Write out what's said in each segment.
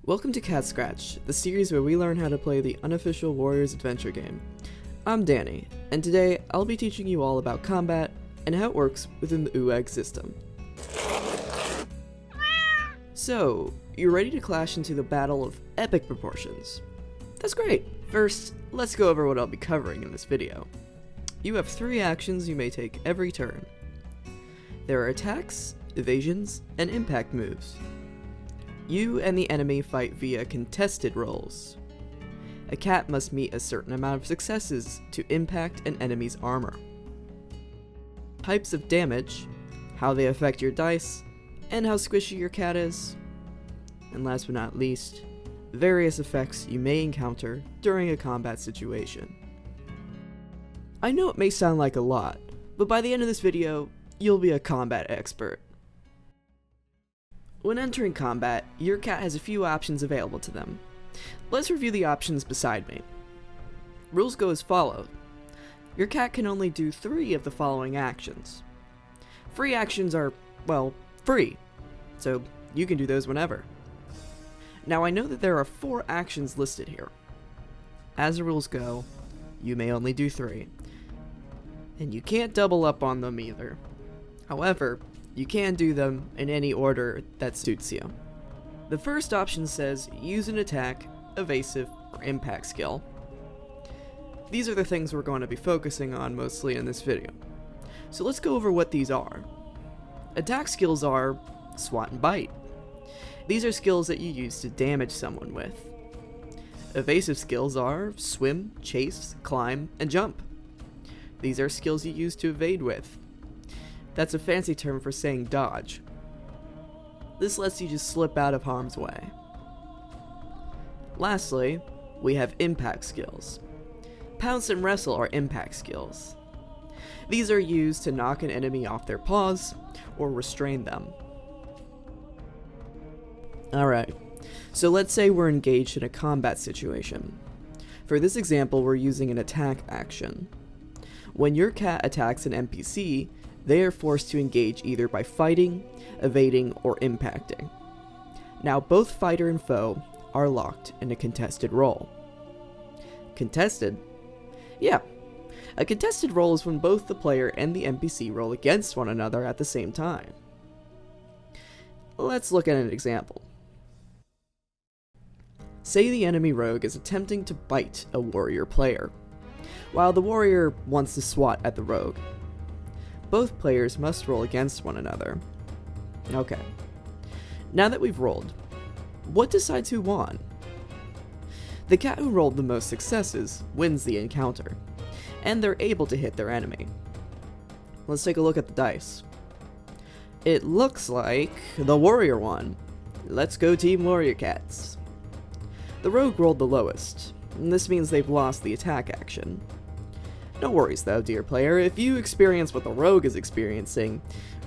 Welcome to Cat Scratch, the series where we learn how to play the Unofficial Warriors adventure game. I'm Danny, and today I'll be teaching you all about combat and how it works within the DUEL system. So, you're ready to clash into the battle of epic proportions. That's great! First, let's go over what I'll be covering in this video. You have 3 actions you may take every turn. There are attacks, evasions, and impact moves. You and the enemy fight via contested rolls. A cat must meet a certain amount of successes to impact an enemy's armor. Types of damage, how they affect your dice, and how squishy your cat is. And last but not least, various effects you may encounter during a combat situation. I know it may sound like a lot, but by the end of this video, you'll be a combat expert. When entering combat, your cat has a few options available to them. Let's review the options beside me. Rules go as follows. Your cat can only do 3 of the following actions. Free actions are, well, free, so you can do those whenever. Now I know that there are 4 actions listed here. As the rules go, you may only do 3. And you can't double up on them either. However, you can do them in any order that suits you. The first option says use an attack, evasive, or impact skill. These are the things we're going to be focusing on mostly in this video. So let's go over what these are. Attack skills are swat and bite. These are skills that you use to damage someone with. Evasive skills are swim, chase, climb, and jump. These are skills you use to evade with. That's a fancy term for saying dodge. This lets you just slip out of harm's way. Lastly, we have impact skills. Pounce and wrestle are impact skills. These are used to knock an enemy off their paws or restrain them. Alright, so let's say we're engaged in a combat situation. For this example, we're using an attack action. When your cat attacks an NPC, they are forced to engage either by fighting, evading, or impacting. Now both fighter and foe are locked in a contested roll. Contested? Yeah. A contested roll is when both the player and the NPC roll against one another at the same time. Let's look at an example. Say the enemy rogue is attempting to bite a warrior player, while the warrior wants to swat at the rogue. Both players must roll against one another. Okay. Now that we've rolled, what decides who won? The cat who rolled the most successes wins the encounter, and they're able to hit their enemy. Let's take a look at the dice. It looks like the warrior won. Let's go Team Warrior Cats. The rogue rolled the lowest, and this means they've lost the attack action. No worries though, dear player, if you experience what the rogue is experiencing,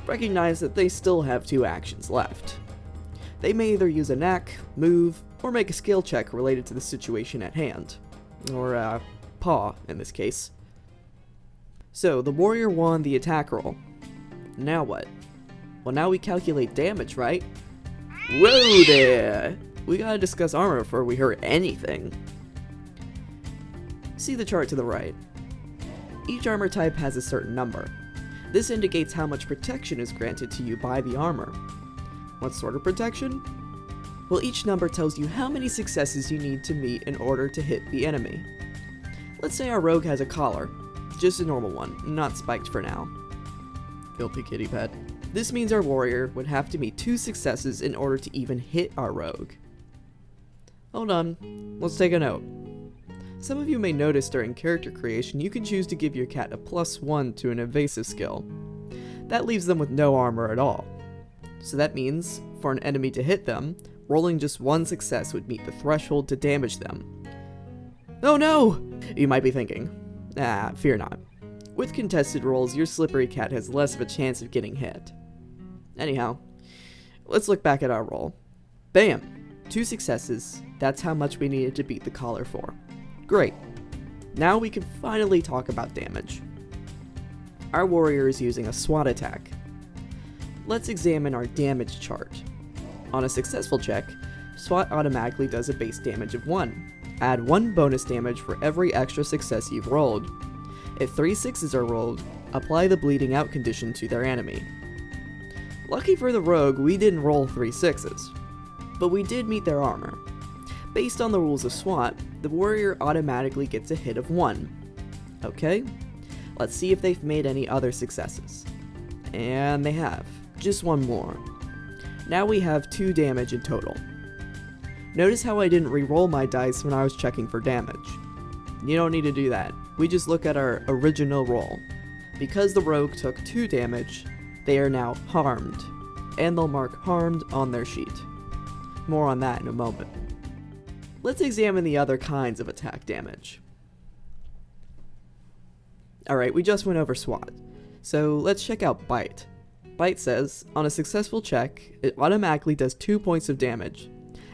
recognize that they still have 2 actions left. They may either use a knack, move, or make a skill check related to the situation at hand. Or, paw, in this case. So, the warrior won the attack roll. Now what? Well, now we calculate damage, right? Whoa there! We gotta discuss armor before we hurt anything. See the chart to the right. Each armor type has a certain number. This indicates how much protection is granted to you by the armor. What sort of protection? Well, each number tells you how many successes you need to meet in order to hit the enemy. Let's say our rogue has a collar. Just a normal one, not spiked for now. Filthy kitty pet. This means our warrior would have to meet 2 successes in order to even hit our rogue. Hold on, let's take a note. Some of you may notice during character creation you can choose to give your cat a +1 to an evasive skill. That leaves them with no armor at all. So that means, for an enemy to hit them, rolling just 1 success would meet the threshold to damage them. Oh no! You might be thinking. Fear not. With contested rolls, your slippery cat has less of a chance of getting hit. Anyhow, let's look back at our roll. Bam! 2 successes, that's how much we needed to beat the collar for. Great. Now we can finally talk about damage. Our warrior is using a swat attack. Let's examine our damage chart. On a successful check, SWAT automatically does a base damage of 1. Add 1 bonus damage for every extra success you've rolled. If 3 6s are rolled, apply the bleeding out condition to their enemy. Lucky for the rogue, we didn't roll 3 6s, but we did meet their armor. Based on the rules of SWAT, the warrior automatically gets a hit of 1. Okay, let's see if they've made any other successes. And they have. Just 1 more. Now we have 2 damage in total. Notice how I didn't re-roll my dice when I was checking for damage. You don't need to do that. We just look at our original roll. Because the rogue took 2 damage, they are now harmed, and they'll mark harmed on their sheet. More on that in a moment. Let's examine the other kinds of attack damage. Alright, we just went over SWAT, so let's check out Bite. Bite says, on a successful check, it automatically does 2 points of damage.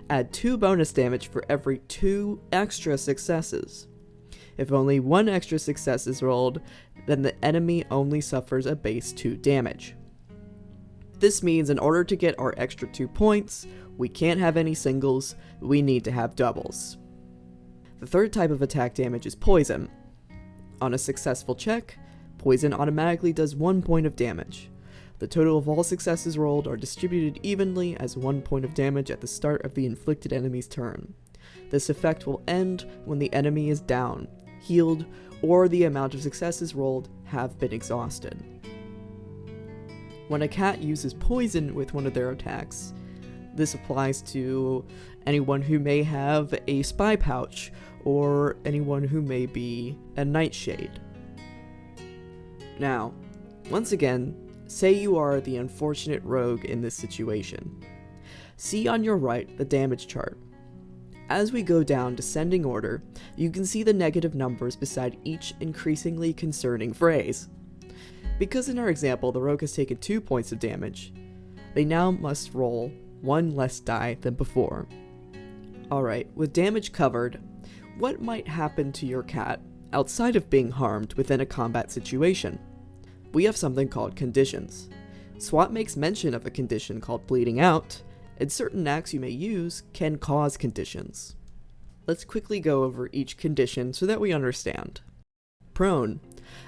Add 2 bonus damage for every 2 extra successes. If only 1 extra success is rolled, then the enemy only suffers a base 2 damage. This means in order to get our extra 2 points, we can't have any singles, we need to have doubles. The third type of attack damage is Poison. On a successful check, Poison automatically does 1 point of damage. The total of all successes rolled are distributed evenly as 1 point of damage at the start of the inflicted enemy's turn. This effect will end when the enemy is down, healed, or the amount of successes rolled have been exhausted. When a cat uses poison with one of their attacks, this applies to anyone who may have a spy pouch, or anyone who may be a nightshade. Now, once again, say you are the unfortunate rogue in this situation. See on your right the damage chart. As we go down descending order, you can see the negative numbers beside each increasingly concerning phrase. Because in our example the rogue has taken 2 points of damage, they now must roll 1 less die than before. Alright, with damage covered, what might happen to your cat outside of being harmed within a combat situation? We have something called conditions. SWAT makes mention of a condition called bleeding out, and certain acts you may use can cause conditions. Let's quickly go over each condition so that we understand. Prone.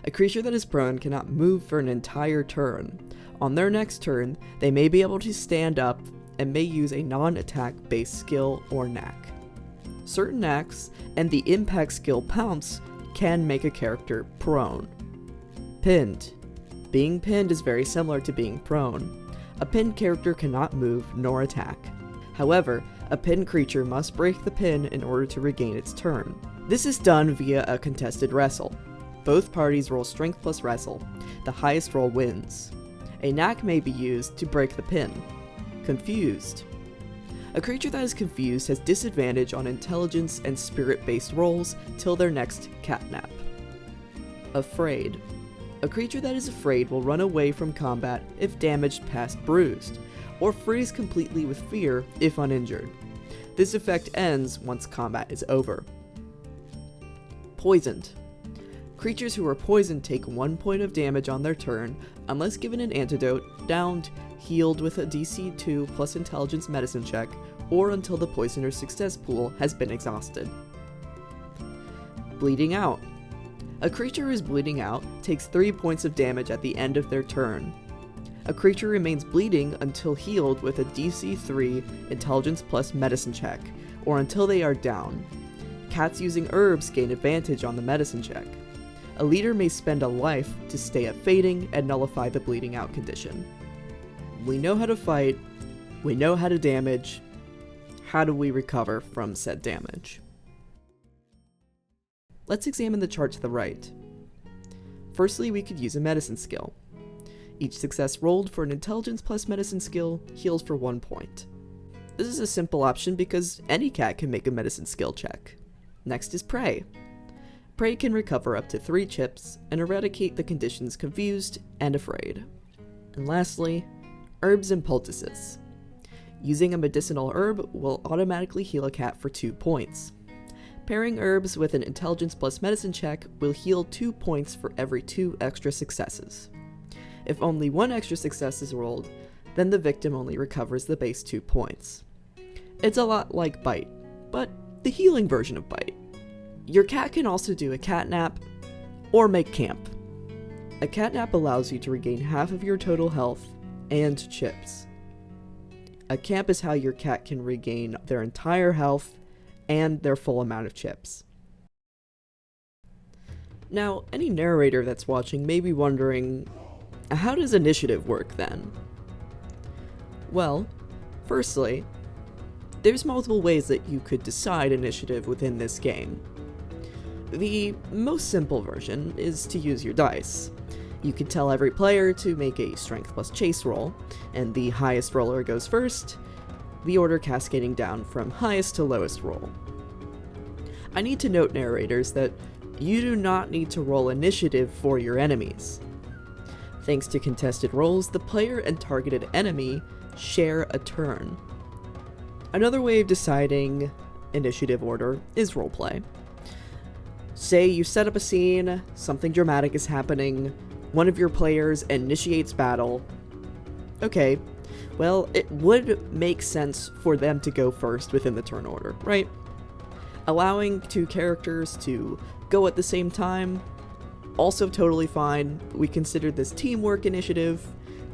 A creature that is prone cannot move for an entire turn. On their next turn, they may be able to stand up and may use a non-attack based skill or knack. Certain knacks and the impact skill Pounce can make a character prone. Pinned. Being pinned is very similar to being prone. A pinned character cannot move nor attack. However, a pinned creature must break the pin in order to regain its turn. This is done via a contested wrestle. Both parties roll strength plus wrestle. The highest roll wins. A knack may be used to break the pin. Confused. A creature that is confused has disadvantage on intelligence and spirit-based rolls till their next catnap. Afraid. A creature that is afraid will run away from combat if damaged past bruised, or freeze completely with fear if uninjured. This effect ends once combat is over. Poisoned. Creatures who are poisoned take 1 point of damage on their turn unless given an antidote, downed, healed with a DC 2 plus intelligence medicine check, or until the poisoner's success pool has been exhausted. Bleeding out. A creature who is bleeding out takes 3 points of damage at the end of their turn. A creature remains bleeding until healed with a DC 3 intelligence plus medicine check, or until they are down. Cats using herbs gain advantage on the medicine check. A leader may spend a life to stay at fading and nullify the bleeding out condition. We know how to fight, we know how to damage. How do we recover from said damage? Let's examine the chart to the right. Firstly, we could use a medicine skill. Each success rolled for an intelligence plus medicine skill heals for 1 point. This is a simple option because any cat can make a medicine skill check. Next is Prey. Prey can recover up to 3 chips and eradicate the conditions confused and afraid. And lastly, Herbs and Poultices. Using a medicinal herb will automatically heal a cat for 2 points. Pairing herbs with an intelligence plus medicine check will heal 2 points for every 2 extra successes. If only 1 extra success is rolled, then the victim only recovers the base 2 points. It's a lot like Bite, but the healing version of Bite. Your cat can also do a cat nap or make camp. A cat nap allows you to regain half of your total health and chips. A camp is how your cat can regain their entire health and their full amount of chips. Now, any narrator that's watching may be wondering, how does initiative work then? Well, firstly, there's multiple ways that you could decide initiative within this game. The most simple version is to use your dice. You can tell every player to make a strength plus chase roll, and the highest roller goes first, the order cascading down from highest to lowest roll. I need to note, narrators, that you do not need to roll initiative for your enemies. Thanks to contested rolls, the player and targeted enemy share a turn. Another way of deciding initiative order is roleplay. Say you set up a scene, something dramatic is happening, one of your players initiates battle. Okay, well, it would make sense for them to go first within the turn order, right? Allowing two characters to go at the same time, also totally fine. We consider this teamwork initiative.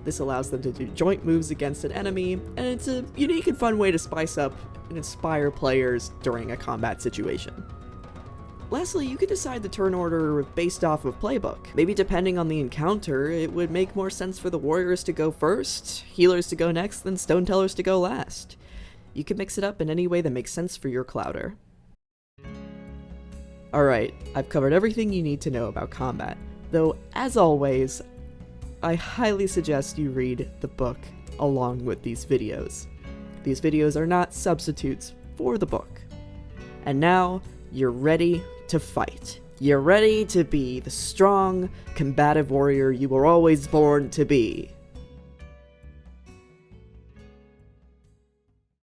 This allows them to do joint moves against an enemy, and it's a unique and fun way to spice up and inspire players during a combat situation. Lastly, you could decide the turn order based off of playbook. Maybe depending on the encounter, it would make more sense for the warriors to go first, healers to go next, then stone tellers to go last. You can mix it up in any way that makes sense for your Clouder. Alright, I've covered everything you need to know about combat, though as always, I highly suggest you read the book along with these videos. These videos are not substitutes for the book. And now, you're ready to fight. You're ready to be the strong, combative warrior you were always born to be.